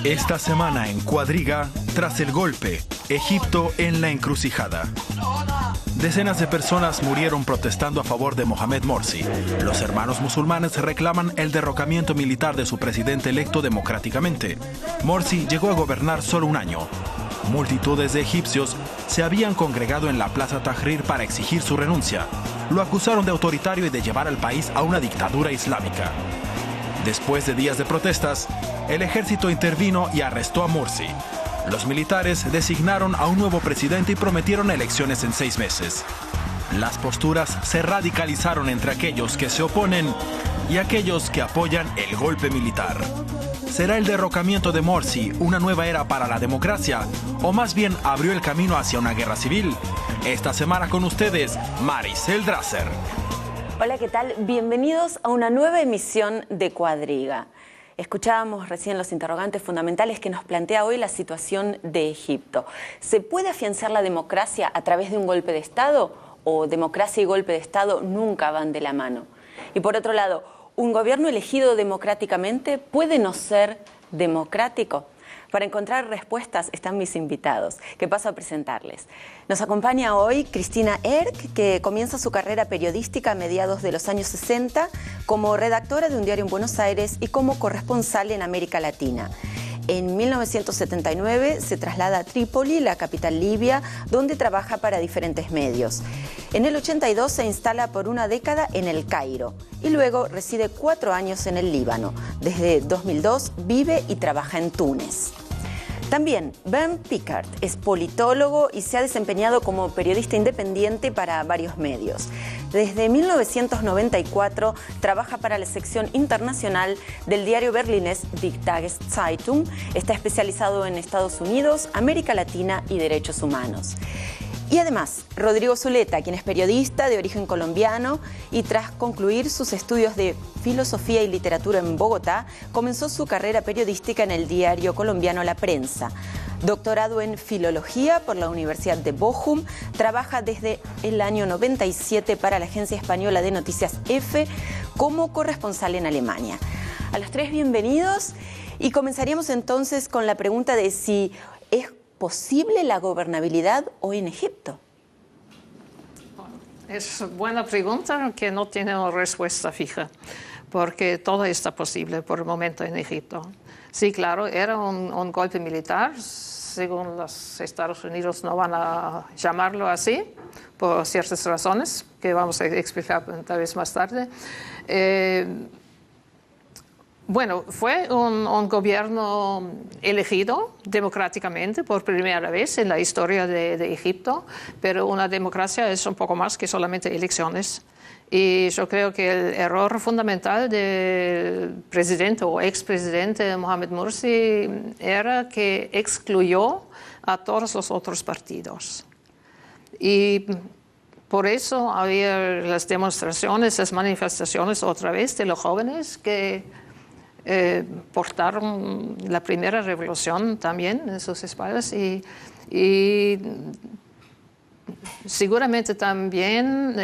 Esta semana en Cuadriga, tras el golpe, Egipto en la encrucijada. Decenas de personas murieron protestando a favor de Mohamed Morsi. Los hermanos musulmanes reclaman el derrocamiento militar de su presidente electo democráticamente. Morsi llegó a gobernar solo un año. Multitudes de egipcios se habían congregado en la Plaza Tahrir para exigir su renuncia. Lo acusaron de autoritario y de llevar al país a una dictadura islámica. Después de días de protestas, el ejército intervino y arrestó a Morsi. Los militares designaron a un nuevo presidente y prometieron elecciones en 6 meses. Las posturas se radicalizaron entre aquellos que se oponen y aquellos que apoyan el golpe militar. ¿Será el derrocamiento de Morsi una nueva era para la democracia o más bien abrió el camino hacia una guerra civil? Esta semana con ustedes, Maricel Drasser. Hola, ¿qué tal? Bienvenidos a una nueva emisión de Cuadriga. Escuchábamos recién los interrogantes fundamentales que nos plantea hoy la situación de Egipto. ¿Se puede afianzar la democracia a través de un golpe de Estado? ¿O democracia y golpe de Estado nunca van de la mano? Y por otro lado, ¿un gobierno elegido democráticamente puede no ser democrático? Para encontrar respuestas están mis invitados, que paso a presentarles. Nos acompaña hoy Cristina Erck, que comienza su carrera periodística a mediados de los años 60 como redactora de un diario en Buenos Aires y como corresponsal en América Latina. En 1979 se traslada a Trípoli, la capital libia, donde trabaja para diferentes medios. En el 82 se instala por una década en El Cairo y luego reside 4 años en el Líbano. Desde 2002 vive y trabaja en Túnez. También Ben Pickard es politólogo y se ha desempeñado como periodista independiente para varios medios. Desde 1994 trabaja para la sección internacional del diario berlinés Die Tageszeitung. Está especializado en Estados Unidos, América Latina y derechos humanos. Y además, Rodrigo Zuleta, quien es periodista de origen colombiano y tras concluir sus estudios de filosofía y literatura en Bogotá, comenzó su carrera periodística en el diario colombiano La Prensa. Doctorado en filología por la Universidad de Bochum, trabaja desde el año 97 para la agencia española de noticias EFE como corresponsal en Alemania. A los 3 bienvenidos y comenzaríamos entonces con la pregunta de si es posible la gobernabilidad hoy en Egipto. Es buena pregunta que no tiene una respuesta fija, porque todo está posible por el momento en Egipto. Sí, claro, era un golpe militar, según los Estados Unidos no van a llamarlo así, por ciertas razones que vamos a explicar tal vez más tarde. Bueno, fue un gobierno elegido democráticamente por primera vez en la historia de Egipto, pero una democracia es un poco más que solamente elecciones. Y yo creo que el error fundamental del presidente o expresidente Mohamed Morsi era que excluyó a todos los otros partidos. Y por eso había las demostraciones, las manifestaciones otra vez de los jóvenes que portaron la primera revolución también en sus espaldas y seguramente también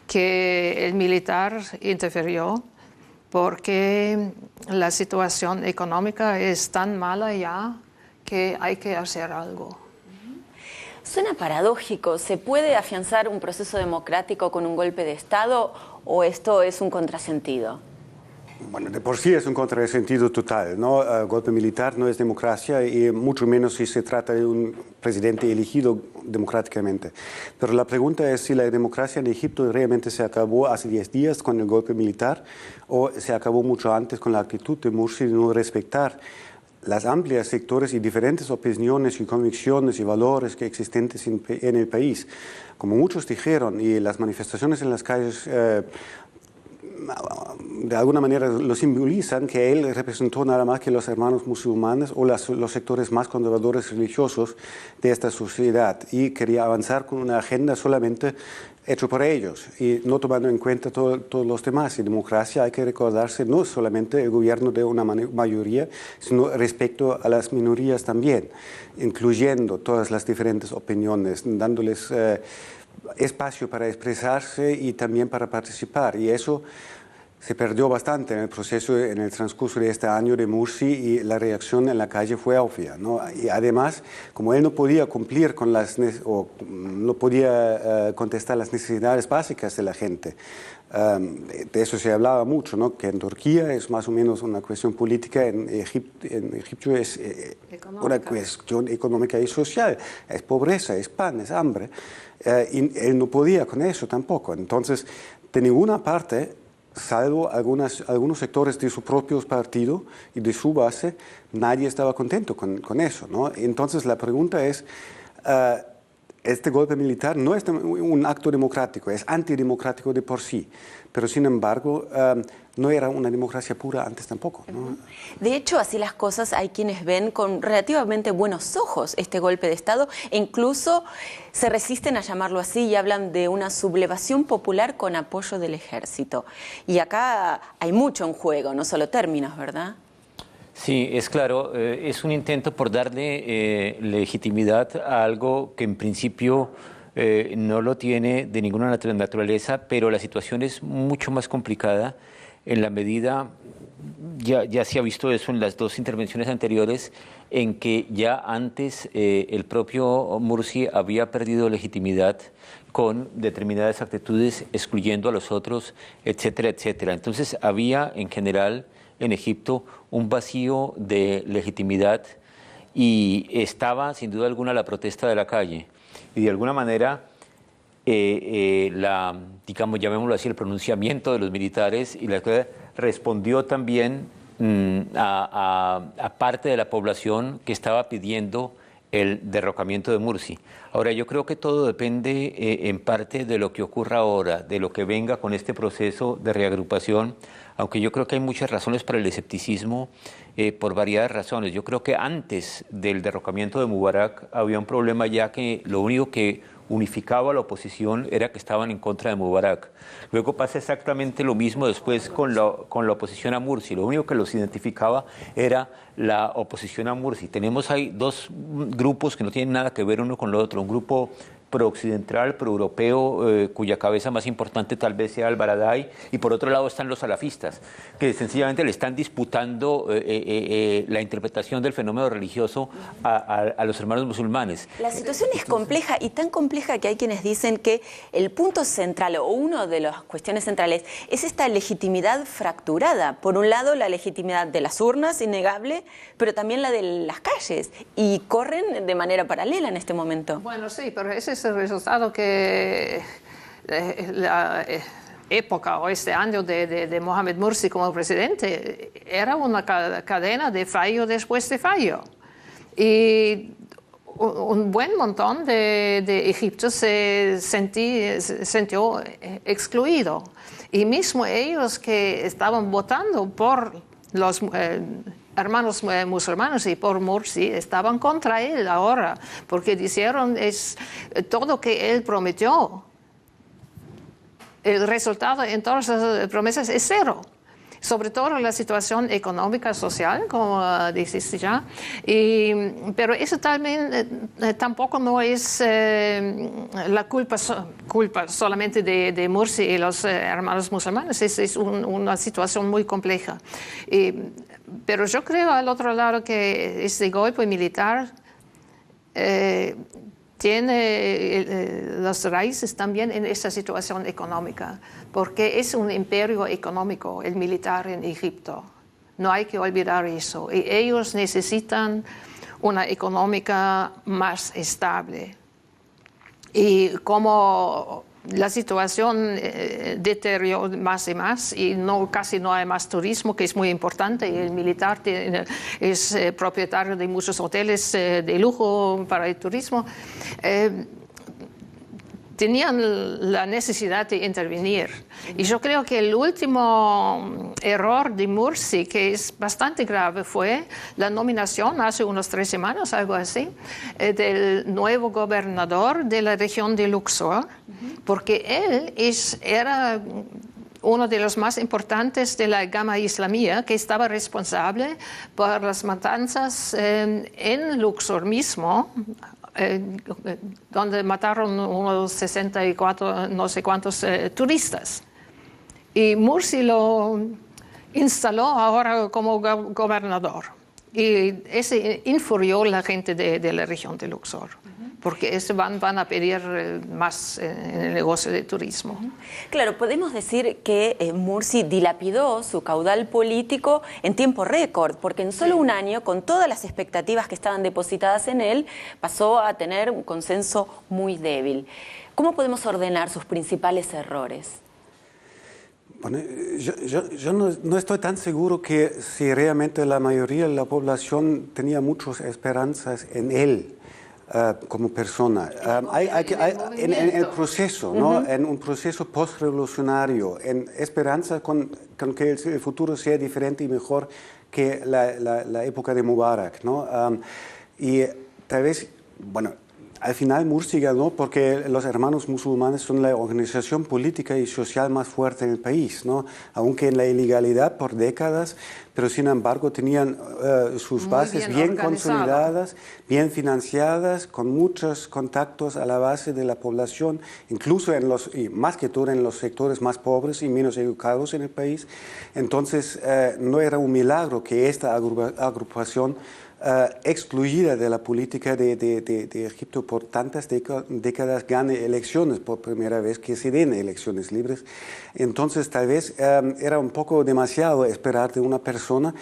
que el militar interfirió porque la situación económica es tan mala ya que hay que hacer algo. Suena paradójico. ¿Se puede afianzar un proceso democrático con un golpe de Estado o esto es un contrasentido? Bueno, de por sí es un contrasentido total, ¿no? Golpe militar no es democracia y mucho menos si se trata de un presidente elegido democráticamente. Pero la pregunta es si la democracia en Egipto realmente se acabó hace 10 días con el golpe militar o se acabó mucho antes con la actitud de Morsi de no respetar las amplias sectores y diferentes opiniones y convicciones y valores que existentes en el país. Como muchos dijeron, y las manifestaciones en las calles de alguna manera lo simbolizan, que él representó nada más que los hermanos musulmanes o los sectores más conservadores religiosos de esta sociedad y quería avanzar con una agenda solamente hecho por ellos y no tomando en cuenta todos los demás. Y democracia hay que recordarse no solamente el gobierno de una mayoría, sino respecto a las minorías también, incluyendo todas las diferentes opiniones, dándoles espacio para expresarse y también para participar. Y eso se perdió bastante en el proceso, en el transcurso de este año de Mursi, y la reacción en la calle fue obvia, ¿no? Y además, como él no podía cumplir con no podía contestar las necesidades básicas de la gente, de eso se hablaba mucho, ¿no? Que en Turquía es más o menos una cuestión política, en Egipto es una cuestión económica y social, es pobreza, es pan, es hambre, y él no podía con eso tampoco. Entonces, de ninguna parte, salvo algunos sectores de su propio partido y de su base, nadie estaba contento con eso, ¿no? Entonces la pregunta es, este golpe militar no es un acto democrático, es antidemocrático de por sí, pero sin embargo no era una democracia pura antes tampoco, ¿no? De hecho, así las cosas, hay quienes ven con relativamente buenos ojos este golpe de Estado e incluso se resisten a llamarlo así y hablan de una sublevación popular con apoyo del ejército. Y acá hay mucho en juego, no solo términos, ¿verdad? Sí, es claro, es un intento por darle legitimidad a algo que en principio no lo tiene de ninguna naturaleza, pero la situación es mucho más complicada en la medida, ya se ha visto eso en las dos intervenciones anteriores, en que ya antes el propio Mursi había perdido legitimidad con determinadas actitudes, excluyendo a los otros, etcétera, etcétera. Entonces había en general en Egipto un vacío de legitimidad y estaba sin duda alguna la protesta de la calle. Y de alguna manera digamos, llamémoslo así, el pronunciamiento de los militares y la escuela respondió también a parte de la población que estaba pidiendo el derrocamiento de Mursi. Ahora, yo creo que todo depende en parte de lo que ocurra ahora, de lo que venga con este proceso de reagrupación, aunque yo creo que hay muchas razones para el escepticismo por variadas razones. Yo creo que antes del derrocamiento de Mubarak había un problema ya que lo único que unificaba a la oposición era que estaban en contra de Mubarak. Luego pasa exactamente lo mismo después con la oposición a Mursi. Lo único que los identificaba era la oposición a Mursi. Tenemos ahí dos grupos que no tienen nada que ver uno con lo otro. Un grupo pro-occidental, pro-europeo, cuya cabeza más importante tal vez sea al-Baradei, y por otro lado están los salafistas, que sencillamente le están disputando la interpretación del fenómeno religioso a los hermanos musulmanes. La situación es compleja y tan compleja que hay quienes dicen que el punto central o una de las cuestiones centrales es esta legitimidad fracturada. Por un lado, la legitimidad de las urnas, innegable, pero también la de las calles, y corren de manera paralela en este momento. Bueno, sí, pero ese es el resultado que la época o este año de Mohamed Mursi como presidente era una cadena de fallo después de fallo. Y un buen montón de Egipto se sintió excluido. Y mismo ellos que estaban votando por los hermanos musulmanes y por Mursi estaban contra él ahora, porque dijeron todo lo que él prometió. El resultado en todas las promesas es cero. Sobre todo la situación económica, social, como dijiste ya. Pero eso también tampoco no es la culpa solamente de Mursi y los hermanos musulmanes. Es una situación muy compleja. Pero yo creo al otro lado que este golpe militar tiene las raíces también en esta situación económica, porque es un imperio económico, el militar en Egipto. No hay que olvidar eso. Y ellos necesitan una económica más estable. Y como la situación deterioró más y más y casi no hay más turismo, que es muy importante, y el militar es propietario de muchos hoteles de lujo para el turismo, tenían la necesidad de intervenir. Y yo creo que el último error de Mursi, que es bastante grave, fue la nominación hace unas 3 semanas, algo así, del nuevo gobernador de la región de Luxor, porque él era uno de los más importantes de la gama islamía, que estaba responsable por las matanzas en Luxor mismo, donde mataron unos 64, no sé cuántos turistas. Y Mursi lo instaló ahora como gobernador. Y ese infurió a la gente de la región de Luxor, porque van a pedir más en el negocio de turismo. Claro, podemos decir que Mursi dilapidó su caudal político en tiempo récord, porque en solo un año, con todas las expectativas que estaban depositadas en él, pasó a tener un consenso muy débil. ¿Cómo podemos ordenar sus principales errores? Bueno, yo no estoy tan seguro que si realmente la mayoría de la población tenía muchas esperanzas en él como persona. En el proceso, ¿no? En un proceso post-revolucionario, en esperanza con que el futuro sea diferente y mejor que la época de Mubarak, ¿no? Y tal vez, bueno, al final Mursi ganó porque los hermanos musulmanes son la organización política y social más fuerte en el país, ¿no? Aunque en la ilegalidad por décadas, pero sin embargo tenían sus bases bien consolidadas, bien financiadas, con muchos contactos a la base de la población, incluso y más que todo en los sectores más pobres y menos educados en el país. Entonces no era un milagro que esta agrupación excluida de la política de Egipto por tantas décadas gane elecciones por primera vez, que se den elecciones libres. Entonces tal vez era un poco demasiado esperar de una persona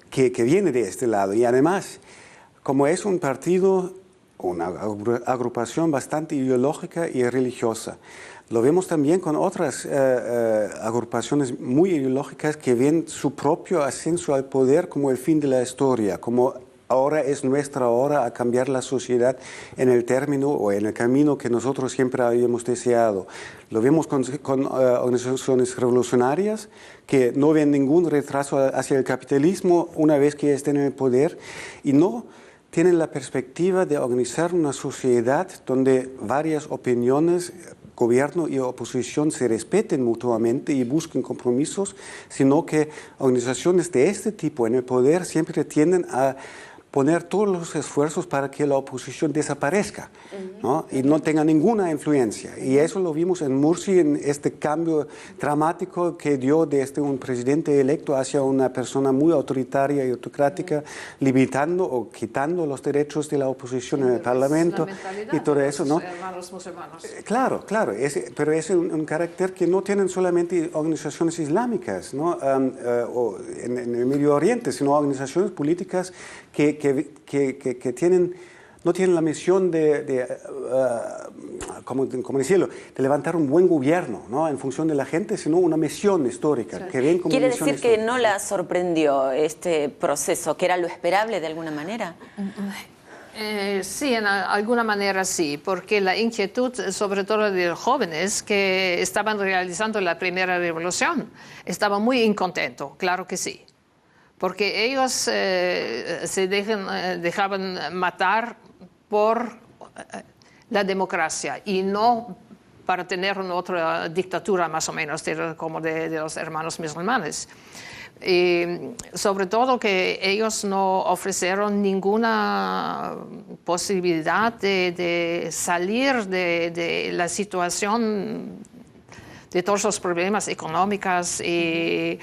que viene de este lado. Y además, como es un partido, una agrupación bastante ideológica y religiosa, lo vemos también con otras agrupaciones muy ideológicas que ven su propio ascenso al poder como el fin de la historia, como ahora es nuestra hora a cambiar la sociedad en el término o en el camino que nosotros siempre habíamos deseado. Lo vemos con organizaciones revolucionarias que no ven ningún retraso hacia el capitalismo una vez que estén en el poder y no tienen la perspectiva de organizar una sociedad donde varias opiniones, gobierno y oposición se respeten mutuamente y busquen compromisos, sino que organizaciones de este tipo en el poder siempre tienden a poner todos los esfuerzos para que la oposición desaparezca, ¿no? Y no tenga ninguna influencia. Y eso lo vimos en Mursi, en este cambio dramático que dio desde un presidente electo hacia una persona muy autoritaria y autocrática, limitando o quitando los derechos de la oposición en el Parlamento y todo eso, ¿no? Claro, pero es un carácter que no tienen solamente organizaciones islámicas, ¿no? O en el Medio Oriente, sino organizaciones políticas que no tienen la misión ¿cómo decirlo?, de levantar un buen gobierno, ¿no?, en función de la gente, sino una misión histórica. Claro. Que ven como ¿Quiere misión decir histórica. que no la sorprendió este proceso, que era lo esperable de alguna manera? Sí, en alguna manera sí, porque la inquietud, sobre todo de los jóvenes que estaban realizando la primera revolución, estaban muy incontentos, claro que sí. Porque ellos se dejaban matar por la democracia y no para tener una otra dictadura más o menos como de los hermanos musulmanes. Y sobre todo que ellos no ofrecieron ninguna posibilidad de salir de la situación de todos los problemas económicos y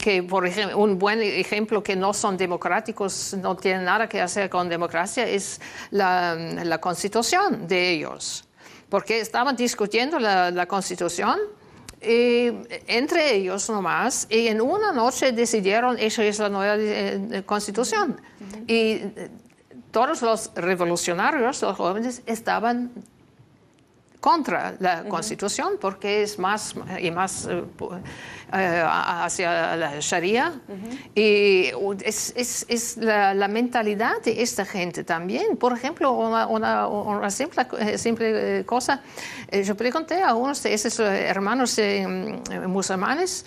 que, por ejemplo, un buen ejemplo que no son democráticos, no tienen nada que hacer con democracia, es la constitución de ellos. Porque estaban discutiendo la constitución entre ellos nomás y en una noche decidieron, esa es la nueva constitución. Y todos los revolucionarios, los jóvenes, estaban contra la Constitución porque es más y más hacia la Sharia. Y es la mentalidad de esta gente también. Por ejemplo, una simple cosa, yo pregunté a unos de esos hermanos musulmanes,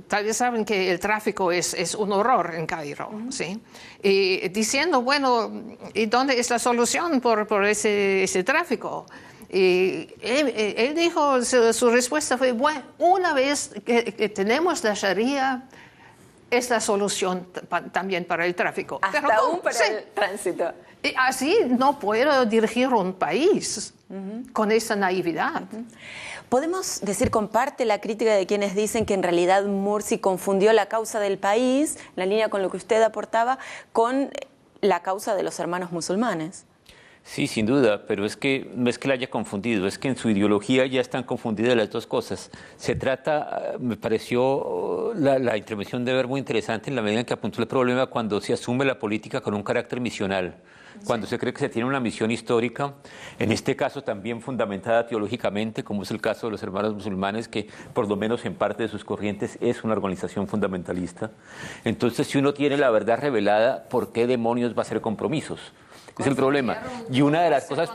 tal vez saben que el tráfico es un horror en Cairo, ¿sí? Y diciendo, bueno, ¿y dónde es la solución por ese tráfico? Y él dijo, su respuesta fue, bueno, una vez que tenemos la Sharia, es la solución también para el tráfico. Hasta Pero aún para el tránsito. Y así no puedo dirigir un país con esa naividad. Podemos decir, comparte la crítica de quienes dicen que en realidad Morsi confundió la causa del país, en la línea con lo que usted aportaba, con la causa de los hermanos musulmanes. Sí, sin duda, pero es que no es que la haya confundido, es que en su ideología ya están confundidas las dos cosas. Se trata, me pareció la intervención de Ver muy interesante en la medida en que apuntó el problema cuando se asume la política con un carácter misional, cuando se cree que se tiene una misión histórica, en este caso también fundamentada teológicamente, como es el caso de los hermanos musulmanes, que por lo menos en parte de sus corrientes es una organización fundamentalista. Entonces, si uno tiene la verdad revelada, ¿por qué demonios va a hacer compromisos? Es el problema. Y una de las cosas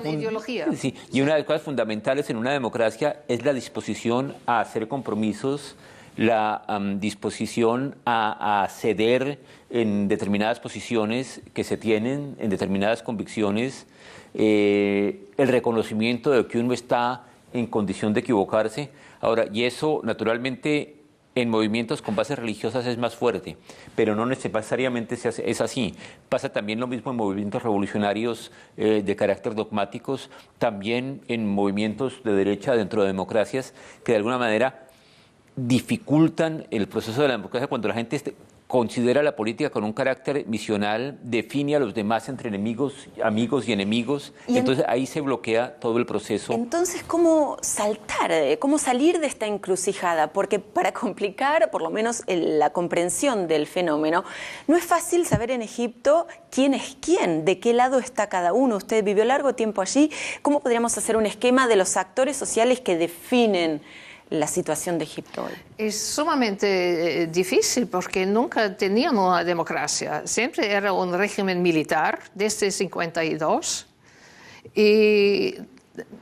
fundamentales en una democracia es la disposición a hacer compromisos, la disposición a ceder en determinadas posiciones que se tienen, en determinadas convicciones, el reconocimiento de que uno está en condición de equivocarse. Ahora, y eso naturalmente en movimientos con bases religiosas es más fuerte, pero no necesariamente es así. Pasa también lo mismo en movimientos revolucionarios de carácter dogmáticos, también en movimientos de derecha dentro de democracias que de alguna manera dificultan el proceso de la democracia cuando la gente considera la política con un carácter misional, define a los demás entre enemigos, amigos y enemigos, y entonces ahí se bloquea todo el proceso. Entonces, ¿cómo saltar, cómo salir de esta encrucijada? Porque para complicar, por lo menos, la comprensión del fenómeno, no es fácil saber en Egipto quién es quién, de qué lado está cada uno. Usted vivió largo tiempo allí. ¿Cómo podríamos hacer un esquema de los actores sociales que definen la situación de Egipto hoy? Es sumamente difícil porque nunca tenían una democracia. Siempre era un régimen militar desde 52 y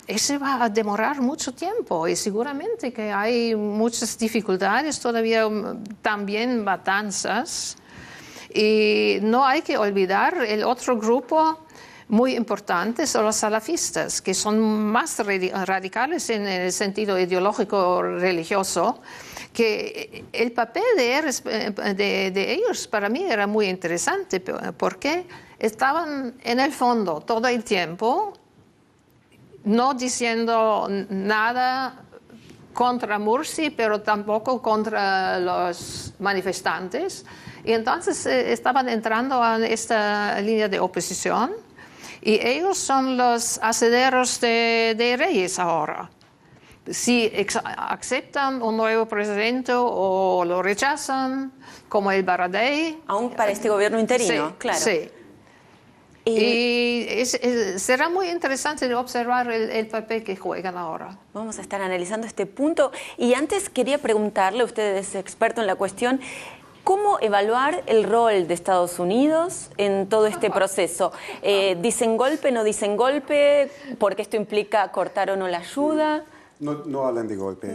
ese va a demorar mucho tiempo y seguramente que hay muchas dificultades, todavía también matanzas. Y no hay que olvidar el otro grupo muy importantes son los salafistas, que son más radicales en el sentido ideológico religioso, que el papel de ellos para mí era muy interesante, porque estaban en el fondo todo el tiempo, no diciendo nada contra Morsi, pero tampoco contra los manifestantes, y entonces estaban entrando a esta línea de oposición. Y ellos son los hacederos de reyes ahora. Si aceptan un nuevo presidente o lo rechazan, como el Baradei. Aún para este gobierno interino, sí, claro. Sí. Y será muy interesante observar el papel que juegan ahora. Vamos a estar analizando este punto. Y antes quería preguntarle, usted es experto en la cuestión, ¿cómo evaluar el rol de Estados Unidos en todo este proceso? ¿Dicen golpe, no dicen golpe? ¿Porque esto implica cortar o no la ayuda? No hablan de golpe.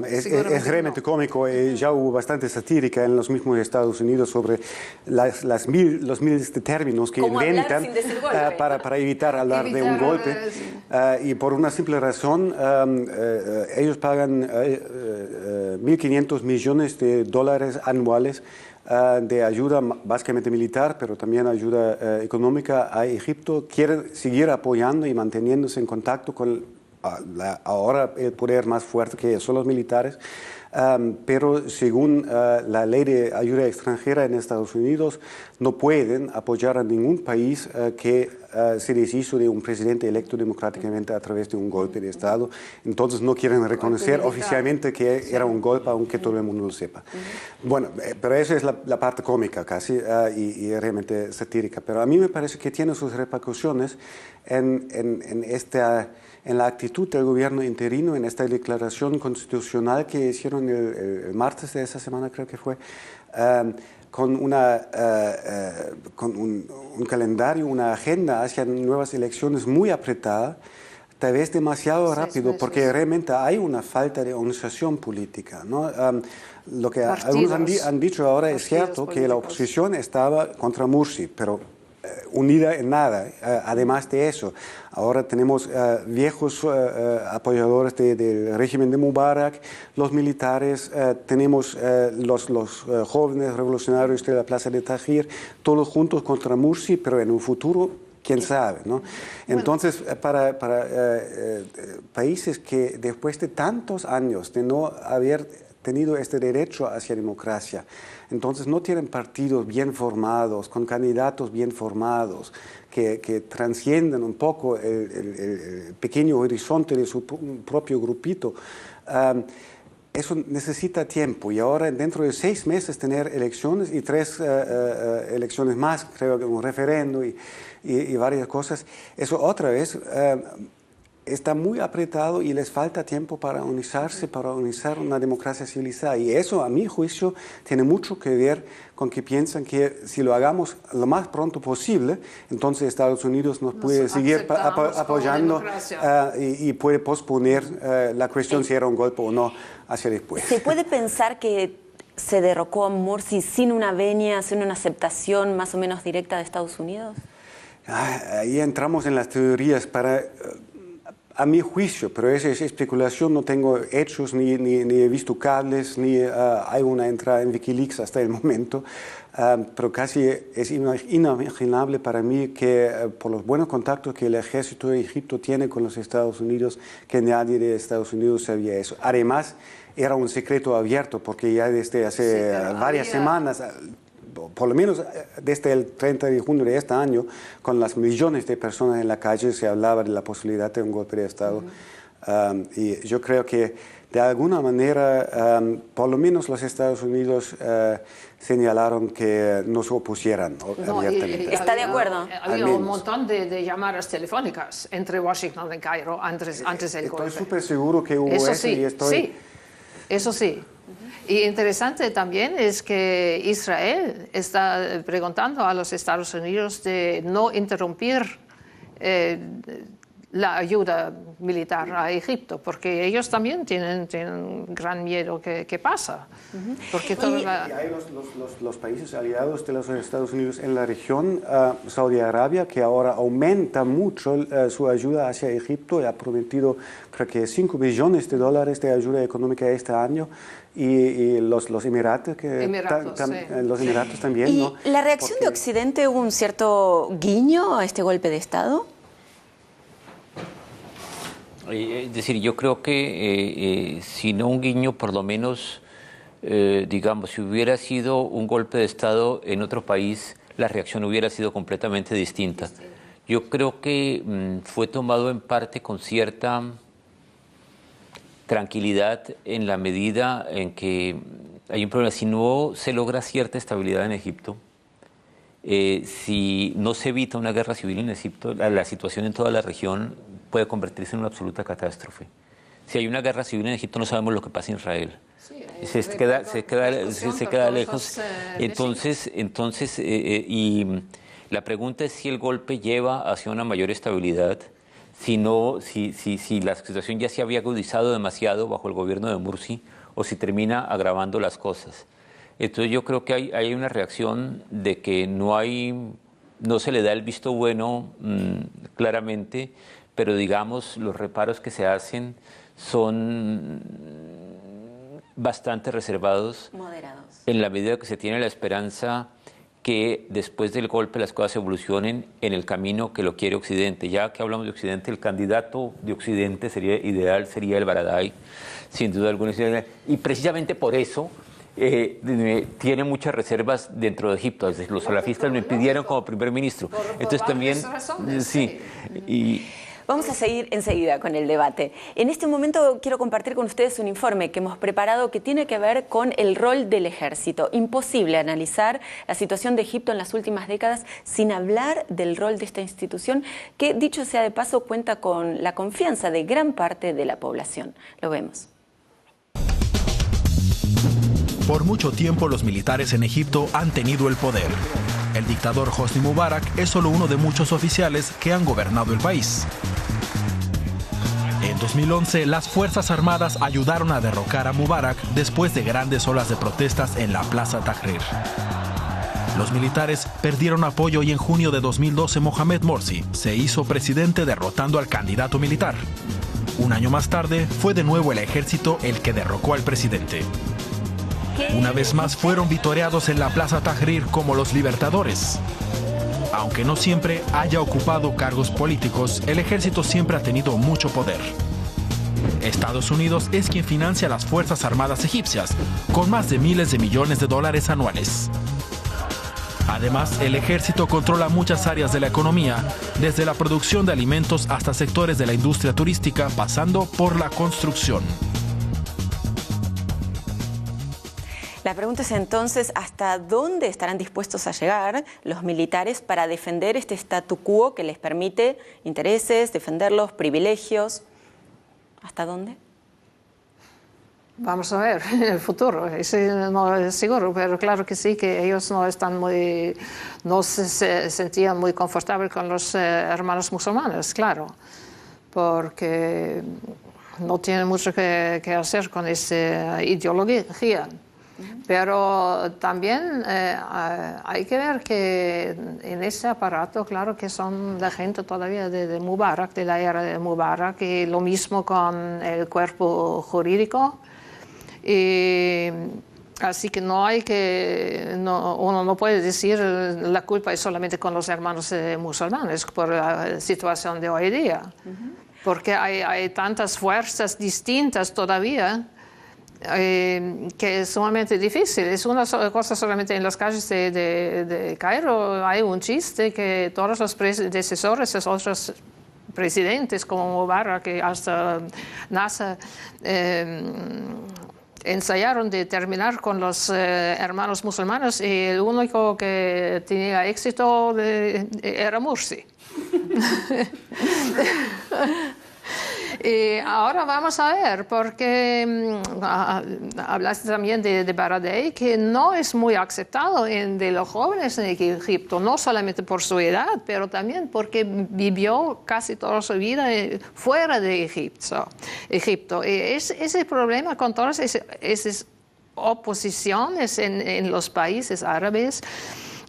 Es realmente cómico. Ya hubo bastante satírica en los mismos Estados Unidos sobre los miles de términos que inventan para evitar hablar de un golpe. Y por una simple razón, ellos pagan 1.500 millones de dólares anuales de ayuda básicamente militar, pero también ayuda económica a Egipto. Quieren seguir apoyando y manteniéndose en contacto con ahora el poder más fuerte que son los militares, pero según la ley de ayuda extranjera en Estados Unidos no pueden apoyar a ningún país que se deshizo de un presidente electo democráticamente a través de un golpe de Estado. Entonces no quieren reconocer oficialmente que era un golpe, aunque todo el mundo lo sepa. Bueno, pero eso es la parte cómica casi y realmente satírica. Pero a mí me parece que tiene sus repercusiones en la actitud del gobierno interino, en esta declaración constitucional que hicieron el martes de esa semana, creo que fue, con un calendario, una agenda hacia nuevas elecciones muy apretada, tal vez demasiado rápido, porque realmente hay una falta de organización política, ¿no? Lo que algunos han dicho ahora es cierto, que la oposición estaba contra Morsi, pero unida en nada. Además de eso, ahora tenemos viejos apoyadores del régimen de Mubarak, los militares, tenemos los jóvenes revolucionarios de la Plaza de Tahrir, todos juntos contra Morsi, pero en un futuro, quién sabe, ¿no? Entonces, para países que después de tantos años de no haber tenido este derecho hacia democracia, entonces no tienen partidos bien formados, con candidatos bien formados, que transciendan un poco el pequeño horizonte de su propio grupito. Eso necesita tiempo, y ahora dentro de 6 meses tener elecciones y 3 elecciones más, creo que un referendo y varias cosas, eso otra vez está muy apretado y les falta tiempo para unizarse, para unizar una democracia civilizada. Y eso, a mi juicio, tiene mucho que ver con que piensan que si lo hagamos lo más pronto posible, entonces Estados Unidos nos puede seguir apoyando y puede posponer la cuestión si era un golpe o no hacia después. ¿Se puede pensar que se derrocó a Morsi sin una venia, sin una aceptación más o menos directa de Estados Unidos? Ahí entramos en las teorías a mi juicio, pero esa es especulación, no tengo hechos, ni he visto cables, ni hay una entrada en Wikileaks hasta el momento, pero casi es inimaginable para mí que por los buenos contactos que el ejército de Egipto tiene con los Estados Unidos, que nadie de Estados Unidos sabía eso. Además, era un secreto abierto, porque ya desde hace varias semanas, por lo menos desde el 30 de junio de este año, con las millones de personas en la calle, se hablaba de la posibilidad de un golpe de Estado. Y yo creo que de alguna manera, por lo menos los Estados Unidos señalaron que no se opusieran abiertamente. ¿Está de acuerdo? Había un montón de llamadas telefónicas entre Washington y Cairo antes del golpe. Estoy súper seguro que hubo eso. Sí, y estoy... Sí, eso sí. Y interesante también es que Israel está preguntando a los Estados Unidos de no interrumpir la ayuda militar a Egipto, porque ellos también tienen gran miedo que pasa. Porque y hay los países aliados de los Estados Unidos en la región, Saudi Arabia, que ahora aumenta mucho su ayuda hacia Egipto y ha prometido, creo que $5 billones de ayuda económica este año, y los Emiratos, los Emiratos también. ¿Y ¿no? la reacción de Occidente, hubo un cierto guiño a este golpe de Estado? Es decir, yo creo que si no un guiño, por lo menos, digamos, si hubiera sido un golpe de Estado en otro país, la reacción hubiera sido completamente distinta. Yo creo que fue tomado en parte con cierta tranquilidad en la medida en que hay un problema. Si no se logra cierta estabilidad en Egipto, si no se evita una guerra civil en Egipto, la situación en toda la región puede convertirse en una absoluta catástrofe. Si hay una guerra civil en Egipto, no sabemos lo que pasa en Israel. Sí, se queda lejos. Entonces, y la pregunta es si el golpe lleva hacia una mayor estabilidad, si la situación ya se había agudizado demasiado bajo el gobierno de Morsi, o si termina agravando las cosas. Entonces yo creo que hay una reacción de que no se le da el visto bueno claramente, pero digamos los reparos que se hacen son bastante reservados, moderados, en la medida que se tiene la esperanza que después del golpe las cosas evolucionen en el camino que lo quiere Occidente. Ya que hablamos de Occidente, el candidato de Occidente sería el Baradei, sin duda alguna. Y precisamente por eso tiene muchas reservas dentro de Egipto. Los salafistas me pidieron como primer ministro. Entonces también, sí. Y vamos a seguir enseguida con el debate. En este momento quiero compartir con ustedes un informe que hemos preparado que tiene que ver con el rol del ejército. Imposible analizar la situación de Egipto en las últimas décadas sin hablar del rol de esta institución que, dicho sea de paso, cuenta con la confianza de gran parte de la población. Lo vemos. Por mucho tiempo los militares en Egipto han tenido el poder. El dictador Hosni Mubarak es solo uno de muchos oficiales que han gobernado el país. En 2011, las Fuerzas Armadas ayudaron a derrocar a Mubarak después de grandes olas de protestas en la Plaza Tahrir. Los militares perdieron apoyo y en junio de 2012 Mohamed Morsi se hizo presidente derrotando al candidato militar. Un año más tarde fue de nuevo el ejército el que derrocó al presidente. Una vez más fueron vitoreados en la Plaza Tahrir como los libertadores. Aunque no siempre haya ocupado cargos políticos, el ejército siempre ha tenido mucho poder. Estados Unidos es quien financia las Fuerzas Armadas egipcias, con más de miles de millones de dólares anuales. Además, el ejército controla muchas áreas de la economía, desde la producción de alimentos hasta sectores de la industria turística, pasando por la construcción. La pregunta es entonces, ¿hasta dónde estarán dispuestos a llegar los militares para defender este statu quo que les permite intereses, defender los privilegios? ¿Hasta dónde? Vamos a ver en el futuro, no es seguro, pero claro que sí, que ellos no se sentían muy confortables con los hermanos musulmanes, claro, porque no tienen mucho que hacer con esa ideología. Pero también hay que ver que en ese aparato, claro que son la gente todavía de Mubarak, de la era de Mubarak, y lo mismo con el cuerpo jurídico. Y así que uno no puede decir la culpa es solamente con los hermanos musulmanes por la situación de hoy día, porque hay tantas fuerzas distintas todavía. Que es sumamente difícil. Es una cosa solamente en las calles de Cairo. Hay un chiste que todos los predecesores, los otros presidentes como Mubarak y hasta Nasser, ensayaron de terminar con los hermanos musulmanes y el único que tenía éxito era Morsi. Y ahora vamos a ver, porque hablaste también de Baradei, que no es muy aceptado de los jóvenes en Egipto, no solamente por su edad, pero también porque vivió casi toda su vida fuera de Egipto. Y ese problema con todas esas oposiciones en los países árabes,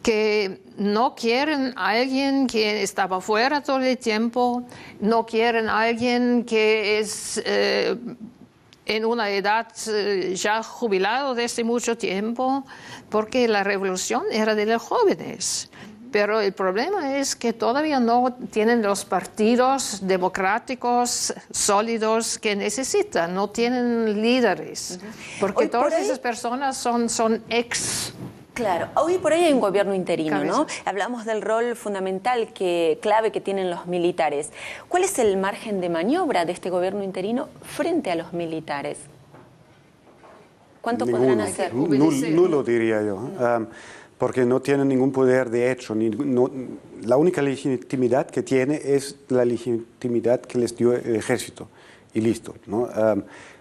que no quieren a alguien que estaba fuera todo el tiempo, no quieren a alguien que es en una edad ya jubilado desde mucho tiempo, porque la revolución era de los jóvenes. Pero el problema es que todavía no tienen los partidos democráticos sólidos que necesitan, no tienen líderes, porque todas esas personas son ex. Claro, hoy por hoy hay un gobierno interino, ¿no? Hablamos del rol fundamental, clave que tienen los militares. ¿Cuál es el margen de maniobra de este gobierno interino frente a los militares? ¿Cuánto podrán hacer? Nulo, diría yo, porque no tienen ningún poder de hecho. La única legitimidad que tiene es la legitimidad que les dio el ejército, y listo, ¿no?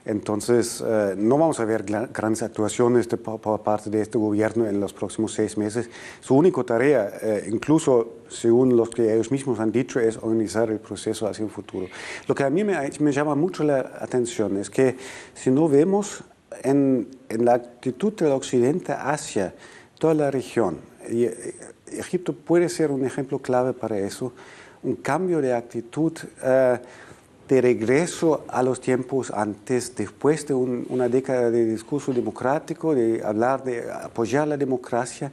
Entonces, no vamos a ver grandes actuaciones por parte de este gobierno en los próximos 6 meses. Su única tarea, incluso según los que ellos mismos han dicho, es organizar el proceso hacia un futuro. Lo que a mí me llama mucho la atención es que si no vemos en la actitud del Occidente hacia toda la región, y Egipto puede ser un ejemplo clave para eso, un cambio de actitud de regreso a los tiempos antes, después de una década de discurso democrático, de hablar de apoyar la democracia,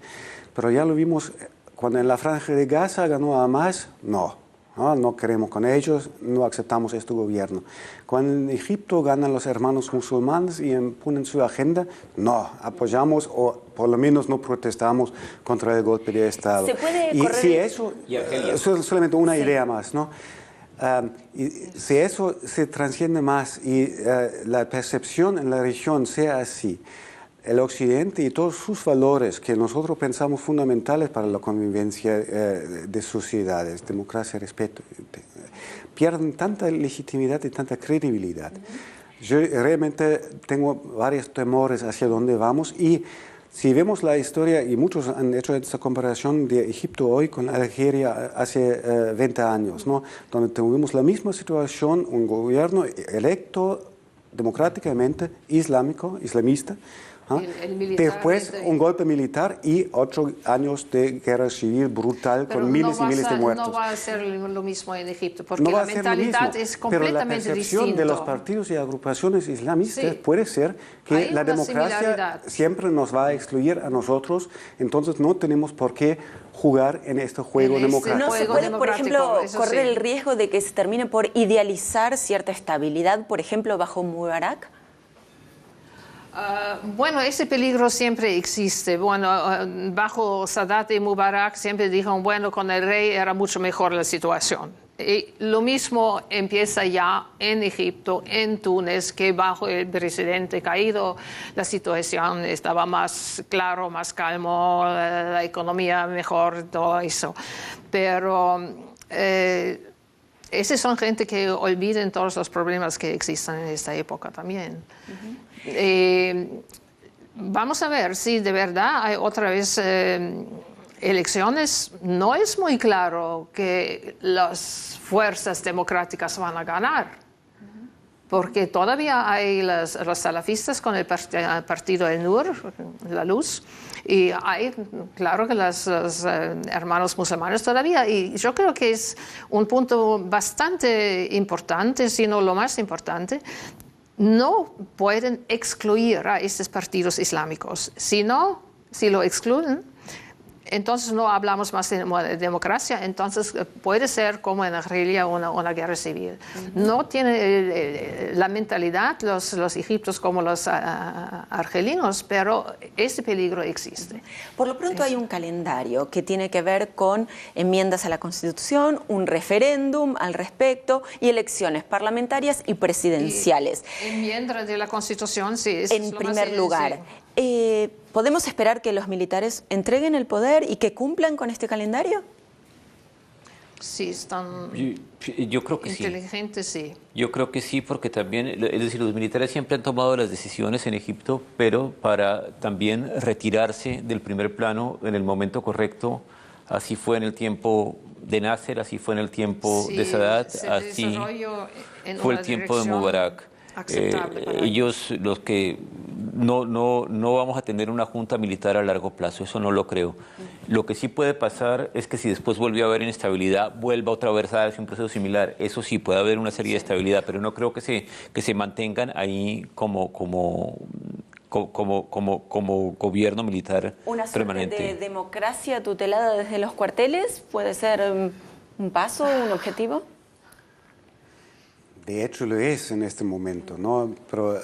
pero ya lo vimos cuando en la Franja de Gaza ganó Hamas, no queremos con ellos, no aceptamos este gobierno. Cuando en Egipto ganan los hermanos musulmanes y ponen su agenda, no, apoyamos o por lo menos no protestamos contra el golpe de Estado. ¿Se puede y correr? si eso es solamente una idea más, ¿no? Y si eso se transciende más y la percepción en la región sea así, el Occidente y todos sus valores que nosotros pensamos fundamentales para la convivencia de sociedades, democracia, respeto, pierden tanta legitimidad y tanta credibilidad. Yo realmente tengo varios temores hacia dónde vamos y si vemos la historia, y muchos han hecho esta comparación de Egipto hoy con Algeria hace 20 años, ¿no? Donde tuvimos la misma situación, un gobierno electo democráticamente islamista. El Después un golpe militar y 8 años de guerra civil brutal con miles y miles de muertos. No va a ser lo mismo en Egipto, porque no la mentalidad es completamente distinta. Pero la percepción de los partidos y agrupaciones islamistas puede ser que la democracia siempre nos va a excluir a nosotros, entonces no tenemos por qué jugar en este juego democrático. ¿No se puede, por ejemplo, correr el riesgo de que se termine por idealizar cierta estabilidad, por ejemplo, bajo Mubarak? Bueno, ese peligro siempre existe. Bueno, bajo Sadat y Mubarak siempre dijeron, bueno, con el rey era mucho mejor la situación. Y lo mismo empieza ya en Egipto, en Túnez, que bajo el presidente caído la situación estaba más claro, más calmo, la economía mejor, todo eso. Pero esos son gente que olviden todos los problemas que existen en esta época también. Vamos a ver si de verdad hay otra vez elecciones. No es muy claro que las fuerzas democráticas van a ganar, porque todavía hay los salafistas con el partido El Nur, la Luz, y hay, claro, que los hermanos musulmanes todavía. Y yo creo que es un punto bastante importante, si no lo más importante. No pueden excluir a estos partidos islámicos. Si lo excluyen, entonces no hablamos más de democracia, entonces puede ser como en Argelia una guerra civil. No tienen la mentalidad los egipcios como los argelinos, pero ese peligro existe. Por lo pronto hay un calendario que tiene que ver con enmiendas a la Constitución, un referéndum al respecto y elecciones parlamentarias y presidenciales. Enmiendas de la Constitución, sí. En primer lugar. Sí. ¿Podemos esperar que los militares entreguen el poder y que cumplan con este calendario? Sí, están yo creo que inteligentes, sí. Yo creo que sí, porque también, es decir, los militares siempre han tomado las decisiones en Egipto, pero para también retirarse del primer plano en el momento correcto. Así fue en el tiempo de Nasser, así fue en el tiempo de Sadat, así fue el tiempo de Mubarak. Ellos, los que no vamos a tener una junta militar a largo plazo, eso no lo creo. Lo que sí puede pasar es que si después vuelve a haber inestabilidad, vuelva otra vez a darse un proceso similar. Eso sí, puede haber una serie de estabilidad, pero no creo que se mantengan ahí como gobierno militar permanente. ¿Una suerte de democracia tutelada desde los cuarteles puede ser un paso, un objetivo? De hecho lo es en este momento, ¿no? Pero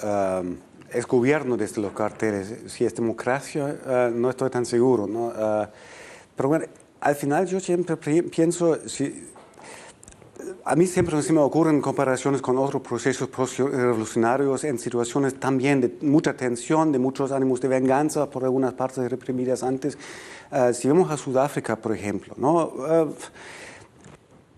es gobierno desde los cuarteles. Si es democracia, no estoy tan seguro, ¿no? Pero bueno, al final yo siempre pienso, a mí siempre se me ocurren comparaciones con otros procesos revolucionarios en situaciones también de mucha tensión, de muchos ánimos de venganza por algunas partes reprimidas antes. Si vemos a Sudáfrica, por ejemplo, ¿no?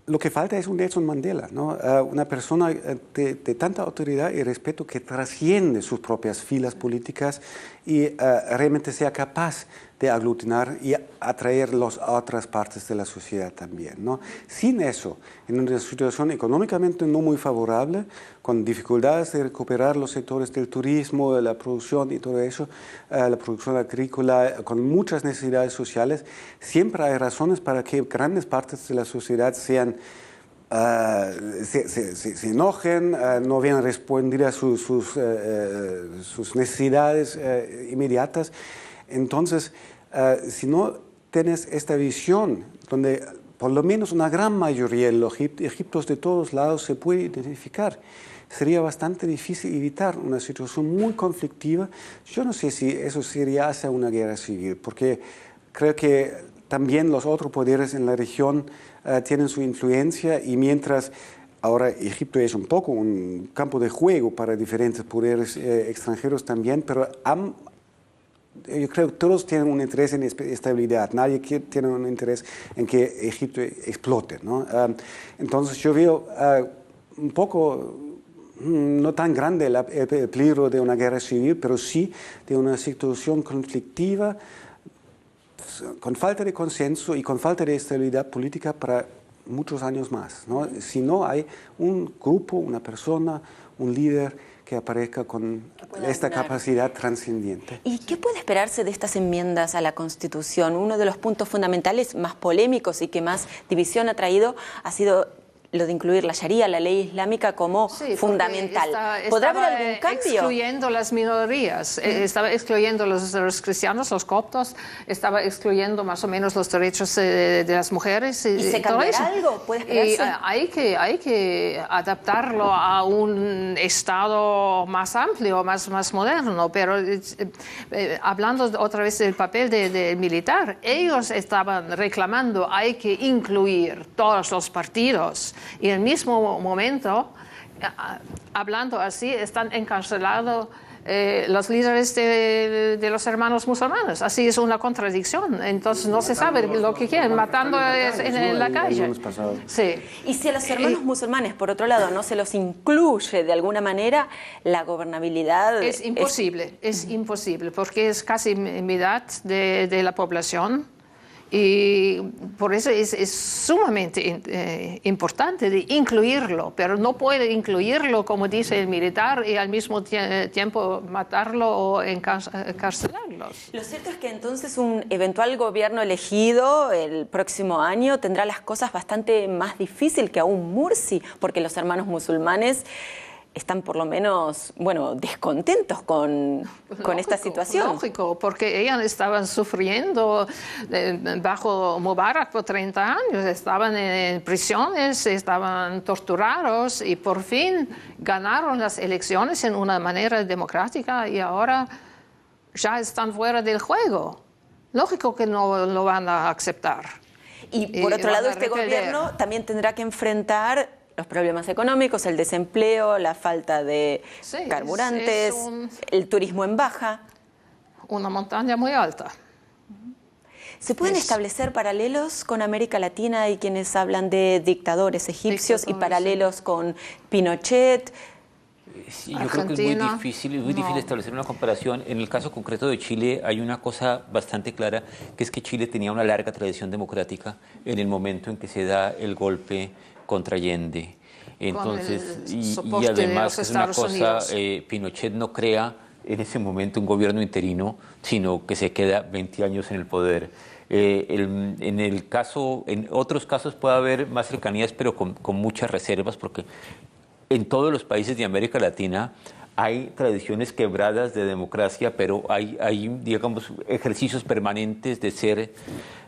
Lo que falta es un Nelson Mandela, ¿no? Una persona de tanta autoridad y respeto que trasciende sus propias filas políticas y realmente sea capaz de aglutinar y atraer a otras partes de la sociedad también, ¿no? Sin eso, en una situación económicamente no muy favorable, con dificultades de recuperar los sectores del turismo, de la producción y todo eso, la producción agrícola, con muchas necesidades sociales, siempre hay razones para que grandes partes de la sociedad sean se enojen, no vienen a responder a sus necesidades inmediatas. Entonces, si no tienes esta visión donde por lo menos una gran mayoría de los egipcios de todos lados se puede identificar, sería bastante difícil evitar una situación muy conflictiva. Yo no sé si eso sería hacia una guerra civil, porque creo que también los otros poderes en la región tienen su influencia y mientras ahora Egipto es un poco un campo de juego para diferentes poderes extranjeros también, pero yo creo que todos tienen un interés en estabilidad, nadie tiene un interés en que Egipto explote, ¿no? Entonces yo veo un poco, no tan grande el peligro de una guerra civil, pero sí de una situación conflictiva, con falta de consenso y con falta de estabilidad política para muchos años más, ¿no? Si no hay un grupo, una persona, un líder que aparezca con esta capacidad trascendente. ¿Y qué puede esperarse de estas enmiendas a la Constitución? Uno de los puntos fundamentales más polémicos y que más división ha traído ha sido lo de incluir la Sharia, la ley islámica, como fundamental. ¿Podrá haber algún cambio? Excluyendo las minorías, estaba excluyendo los cristianos, los coptos, estaba excluyendo más o menos los derechos de las mujeres. ¿Y se cambiará algo? ¿Puede esperarse? Hay que adaptarlo a un Estado más amplio, más moderno, pero hablando otra vez del papel del militar, ellos estaban reclamando hay que incluir todos los partidos. Y en el mismo momento, hablando así, están encarcelados los líderes de los hermanos musulmanes. Así es una contradicción. Entonces no se sabe lo que quieren, matando en la calle. Sí. Y si a los hermanos musulmanes, por otro lado, no se los incluye de alguna manera, la gobernabilidad... Es imposible, porque es casi mitad de la población. Y por eso es sumamente importante de incluirlo, pero no puede incluirlo, como dice el militar, y al mismo tiempo matarlo o encarcelarlos. Lo cierto es que entonces un eventual gobierno elegido el próximo año tendrá las cosas bastante más difíciles que aún Morsi, porque los hermanos musulmanes están por lo menos, descontentos con esta situación. Lógico, porque ellos estaban sufriendo bajo Mubarak por 30 años, estaban en prisiones, estaban torturados y por fin ganaron las elecciones en una manera democrática y ahora ya están fuera del juego. Lógico que no lo van a aceptar. Y por otro lado, este gobierno también tendrá que enfrentar los problemas económicos, el desempleo, la falta de carburantes, el turismo en baja. Una montaña muy alta. ¿Se pueden establecer paralelos con América Latina y quienes hablan de dictadores egipcios y paralelos con Pinochet? Sí, yo creo que es muy difícil establecer una comparación. En el caso concreto de Chile hay una cosa bastante clara, que es que Chile tenía una larga tradición democrática en el momento en que se da el golpe contra Allende. Entonces, y además es una cosa, Pinochet no crea en ese momento un gobierno interino, sino que se queda 20 años en el poder. En otros casos puede haber más cercanías, pero con muchas reservas, porque en todos los países de América Latina hay tradiciones quebradas de democracia, pero hay digamos, ejercicios permanentes de ser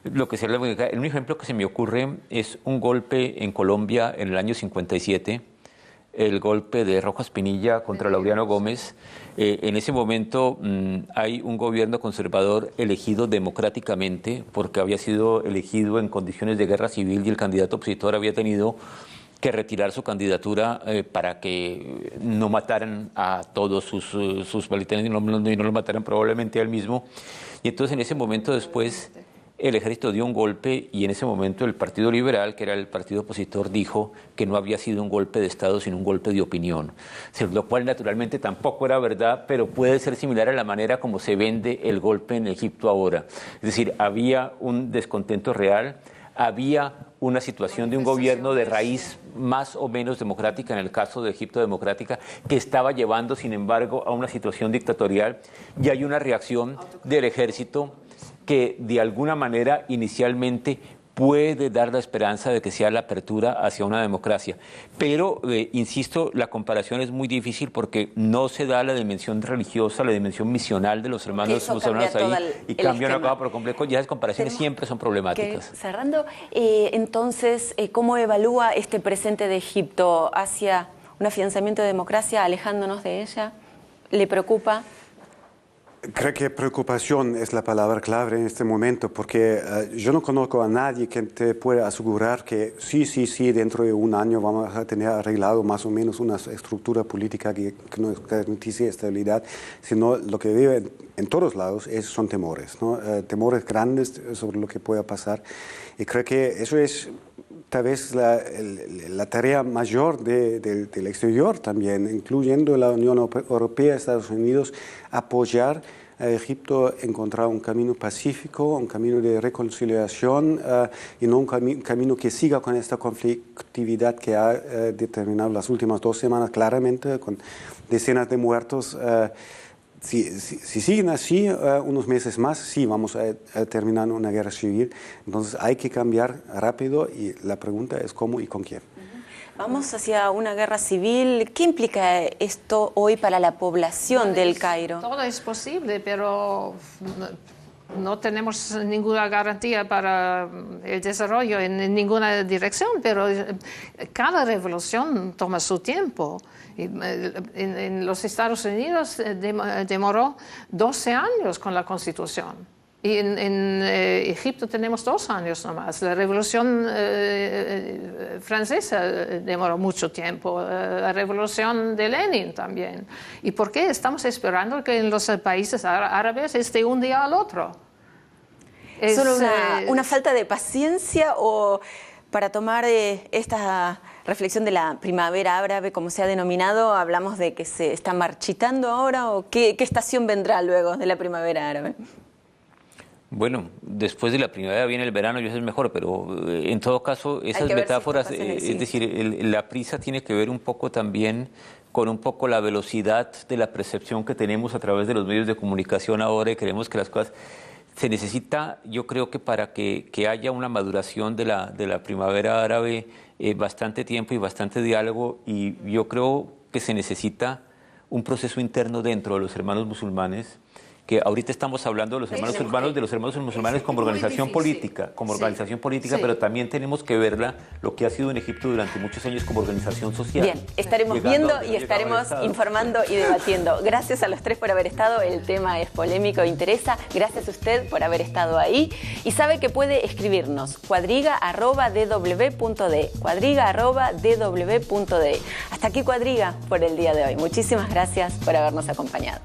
lo que se llama. Un ejemplo que se me ocurre es un golpe en Colombia en el año 57, el golpe de Rojas Pinilla contra Laureano Gómez. En ese momento hay un gobierno conservador elegido democráticamente, porque había sido elegido en condiciones de guerra civil y el candidato opositor había tenido que retirar su candidatura para que no mataran a todos sus militares y no lo mataran probablemente a él mismo. Y entonces en ese momento después el ejército dio un golpe y en ese momento el Partido Liberal, que era el partido opositor, dijo que no había sido un golpe de Estado sino un golpe de opinión, lo cual naturalmente tampoco era verdad, pero puede ser similar a la manera como se vende el golpe en Egipto ahora. Es decir, había un descontento real, había una situación de un gobierno de raíz más o menos democrática, en el caso de Egipto democrática, que estaba llevando, sin embargo, a una situación dictatorial, y hay una reacción del ejército que de alguna manera inicialmente puede dar la esperanza de que sea la apertura hacia una democracia. Pero, insisto, la comparación es muy difícil porque no se da la dimensión religiosa, la dimensión misional de los hermanos musulmanes ahí y cambian acá por completo. Ya las comparaciones siempre son problemáticas. Cerrando, entonces, ¿cómo evalúa este presente de Egipto hacia un afianzamiento de democracia, alejándonos de ella? ¿Le preocupa? Creo que preocupación es la palabra clave en este momento, porque yo no conozco a nadie que te pueda asegurar que sí, dentro de un año vamos a tener arreglado más o menos una estructura política que nos garantice estabilidad, sino lo que vive en todos lados son temores, ¿no? Temores grandes sobre lo que pueda pasar. Y creo que eso es tal vez la tarea mayor del exterior también, incluyendo la Unión Europea, Estados Unidos, apoyar a Egipto a encontrar un camino pacífico, un camino de reconciliación y no un camino que siga con esta conflictividad que ha determinado las últimas 2 semanas claramente, con decenas de muertos. Si siguen así unos meses más, sí vamos a terminar una guerra civil. Entonces hay que cambiar rápido y la pregunta es cómo y con quién. Vamos hacia una guerra civil. ¿Qué implica esto hoy para la población del Cairo? Todo es posible, pero no tenemos ninguna garantía para el desarrollo en ninguna dirección, pero cada revolución toma su tiempo. En los Estados Unidos demoró 12 años con la Constitución. Y en Egipto tenemos 2 años nomás. La Revolución Francesa demoró mucho tiempo, la Revolución de Lenin también. ¿Y por qué estamos esperando que en los países árabes esté un día al otro? ¿Es solo una falta de paciencia o para tomar esta reflexión de la primavera árabe, como se ha denominado, hablamos de que se está marchitando ahora o qué estación vendrá luego de la primavera árabe? Bueno, después de la primavera viene el verano y eso es mejor, pero en todo caso esas metáforas, es decir, la prisa tiene que ver un poco también con un poco la velocidad de la percepción que tenemos a través de los medios de comunicación ahora y creemos que las cosas... Se necesita, yo creo que para que haya una maduración de la primavera árabe, bastante tiempo y bastante diálogo, y yo creo que se necesita un proceso interno dentro de los hermanos musulmanes, que ahorita estamos hablando de los hermanos musulmanes como organización política, pero también tenemos que verla, lo que ha sido en Egipto durante muchos años como organización social. Bien, estaremos viendo y estaremos informando y debatiendo. Gracias a los 3 por haber estado, el tema es polémico e interesa. Gracias a usted por haber estado ahí. Y sabe que puede escribirnos cuadriga@dw.de, cuadriga@dw.de. Hasta aquí Cuadriga por el día de hoy. Muchísimas gracias por habernos acompañado.